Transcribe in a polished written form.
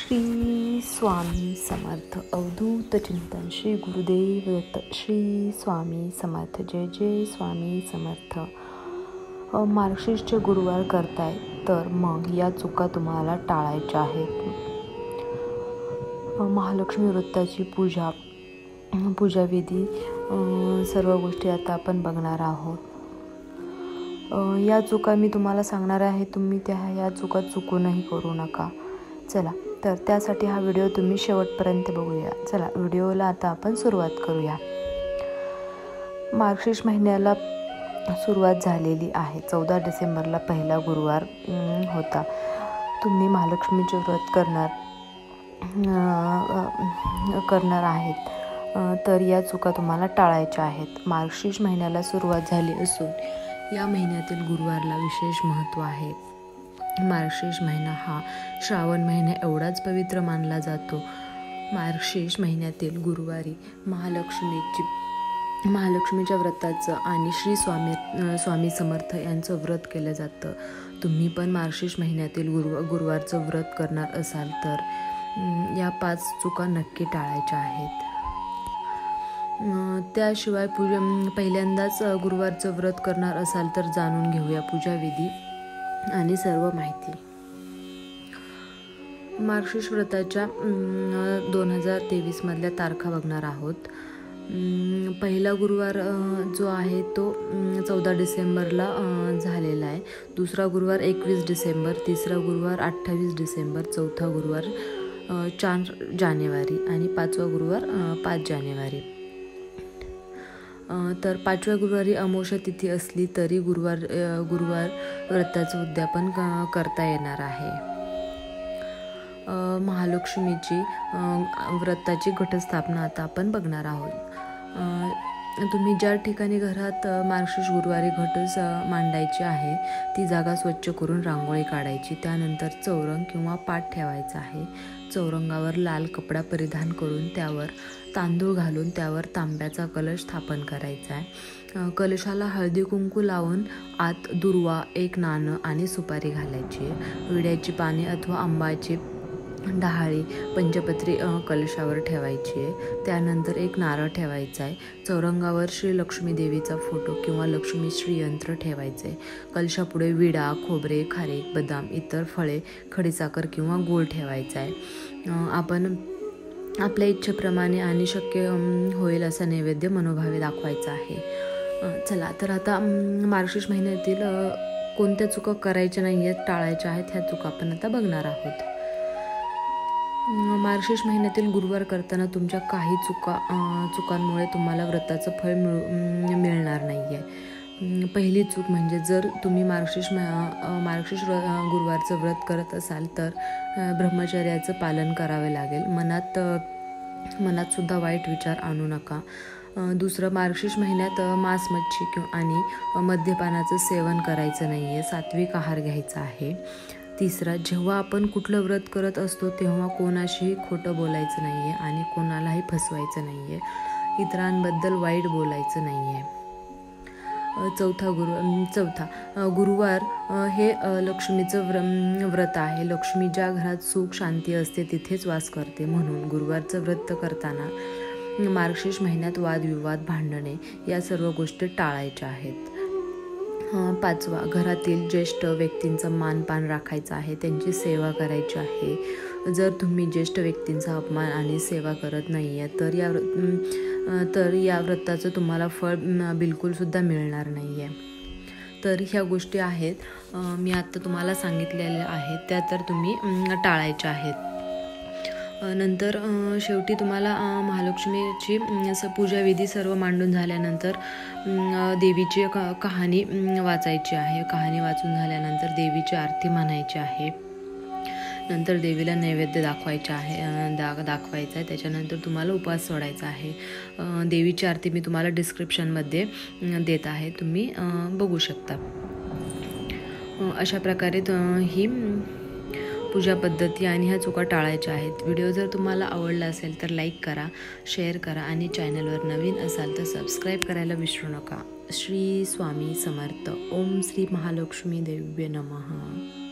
श्री स्वामी समर्थ अवधूत चिंतन श्री गुरुदेव दत्त श्री स्वामी समर्थ जय जय स्वामी समर्थ. मार्गशीर्षचे गुरुवार करताय तर मग या चुका तुम्हाला टाळायच्या आहेत. महालक्ष्मी व्रताची पूजाविधी सर्व गोष्टी आता आपण बघणार आहोत. या चुका मी तुम्हाला सांगणार आहे, तुम्ही या चुका चुकूनही करू नका. चला तर त्यासाठी हा व्हिडिओ तुम्ही शेवटपर्यंत बघूया. चला व्हिडिओला आता आपण सुरुवात करूया. मार्गशीर्ष महिन्याला सुरुवात झालेली आहे. 14 डिसेंबरला पहिला गुरुवार होता. तुम्ही महालक्ष्मीचे व्रत करणार आहेत तर या चुका तुम्हाला टाळायच्या आहेत. मार्गशीर्ष महिन्याला सुरुवात झाली असून या महिन्यातील गुरुवारला विशेष महत्त्व आहे. मार्गशीर्ष महिना हा श्रावण महिना एवढाच पवित्र मानला जातो. मार्गशीर्ष महिन्यातील गुरुवारी महालक्ष्मीच्या व्रताचं आणि श्री स्वामी समर्थ यांचं व्रत केलं जातं. तुम्ही पण मार्गशीर्ष महिन्यातील गुरुवारचं व्रत करणार असाल तर या 5 चुका नक्की टाळायच्या आहेत. त्याशिवाय पहिल्यांदाच गुरुवारचं व्रत करणार असाल तर जाणून घेऊया पूजाविधी आणि सर्व माहिती. मार्गशीर्ष व्रताच्या 2023 मधल्या तारखा बघणार आहोत. पहिला गुरुवार जो आहे तो 14 डिसेंबरला झालेला आहे. दुसरा गुरुवार 21 डिसेंबर, तिसरा गुरुवार 28 डिसेंबर, चौथा गुरुवार 4 जानेवारी आणि 5वा गुरुवार 5 जानेवारी. तर 5व्या गुरुवारी अमावस्या तिथी असली तरी गुरुवार व्रताचं उद्यापन करता येणार आहे. महालक्ष्मीची व्रताची घटस्थापना आता आपण बघणार आहोत. तुम्ही ज्या ठिकाणी घरात मार्गशीर्ष गुरुवारी घट मांडायची आहे ती जागा स्वच्छ करून रांगोळी काढायची. त्यानंतर चौरंग किंवा पाट ठेवायचा आहे. चौरंगावर लाल कपडा परिधान करून त्यावर तांदूळ घालून त्यावर तांब्याचा कलश स्थापन करायचा आहे. कलशाला हळदी कुंकू लावून आत दुर्वा, 1 नाणं आणि सुपारी घालायची आहे. विड्याची पाने अथवा आंब्याची डहाळी पंचपत्री कलशावर ठेवायची आहे. त्यानंतर 1 नारळ ठेवायचा आहे. चौरंगावर श्री लक्ष्मी देवीचा फोटो किंवा लक्ष्मी श्री यंत्र ठेवायचे आहे. कलशापुढे विडा, खोबरे, खारीक, बदाम, इतर फळे, खडीसाखर किंवा गूळ ठेवायचा आहे. आपण आपल्या इच्छेप्रमाणे आणि शक्य होईल असा नैवेद्य मनोभावे दाखवायचा आहे. चला तर आता मार्गशीर्ष महिन्यातील कोणत्या चुका करायच्या नाही आहेत, टाळायच्या आहेत, ह्या चुका आपण आता बघणार आहोत. मार्गशीर्ष महिन्यातील गुरुवार करताना तुमच्या काही चुकांमुळे तुम्हाला व्रताचं फळ मिळणार नाही आहे. पहिली चूक म्हणजे जर तुम्ही मार्गशीर्ष गुरुवारचं व्रत करत असाल तर ब्रह्मचर्याचं पालन करावे लागेल. मनात सुद्धा वाईट विचार आणू नका. दुसरं, मार्गशीर्ष महिन्यात मांस, मच्छी आणि मद्यपानाचं सेवन करायचं नाही आहे. सात्विक आहार घ्यायचा आहे. तिसरा, जेव्हा आपण कुठलं व्रत करत असतो तेव्हा कोणाशीही खोटं बोलायचं नाही आहे आणि कोणालाही फसवायचं नाही आहे. इतरांबद्दल वाईट बोलायचं नाही आहे. चौथा, गुरुवार हे लक्ष्मीचं व्रत आहे. लक्ष्मी ज्या घरात सुख शांती असते तिथेच वास करते. म्हणून गुरुवारचं व्रत करताना मार्गशीर्ष महिन्यात वादविवाद, भांडणे या सर्व गोष्टी टाळायच्या आहेत. 5वा, घरातील ज्येष्ठ व्यक्तींचा मानपान राखायचा आहे, त्यांची सेवा करायची आहे. जर तुम्ही ज्येष्ठ व्यक्तींचा अपमान आणि सेवा करत नाही आहे तर या व्रताचं तुम्हाला फळ बिलकुलसुद्धा मिळणार नाही आहे. तर ह्या गोष्टी आहेत मी आत्ता तुम्हाला सांगितलेल्या आहेत, त्या तर तुम्ही टाळायच्या आहेत. नंतर शेवटी तुम्हाला महालक्ष्मीची पूजाविधी सर्व मांडून झाल्यानंतर देवीची कहाणी वाचायची आहे. कहाणी वाचून झाल्यानंतर देवीची आरती म्हणायची आहे. नंतर देवीला नैवेद्य दाखवायचा आहे. त्याच्यानंतर तुम्हाला उपवास सोडायचा आहे. देवीची आरती मी तुम्हाला डिस्क्रिप्शनमध्ये देत आहे, तुम्ही बघू शकता. अशा प्रकारे ही पूजा पद्धती आणि ह्या चुका टाळायच्या आहेत. व्हिडिओ जर तुम्हाला आवडला असेल तर लाईक करा, शेअर करा आणि चॅनलवर नवीन असाल तर सबस्क्राईब करायला विसरू नका. श्री स्वामी समर्थ. ओम श्री महालक्ष्मी देव्य नमः.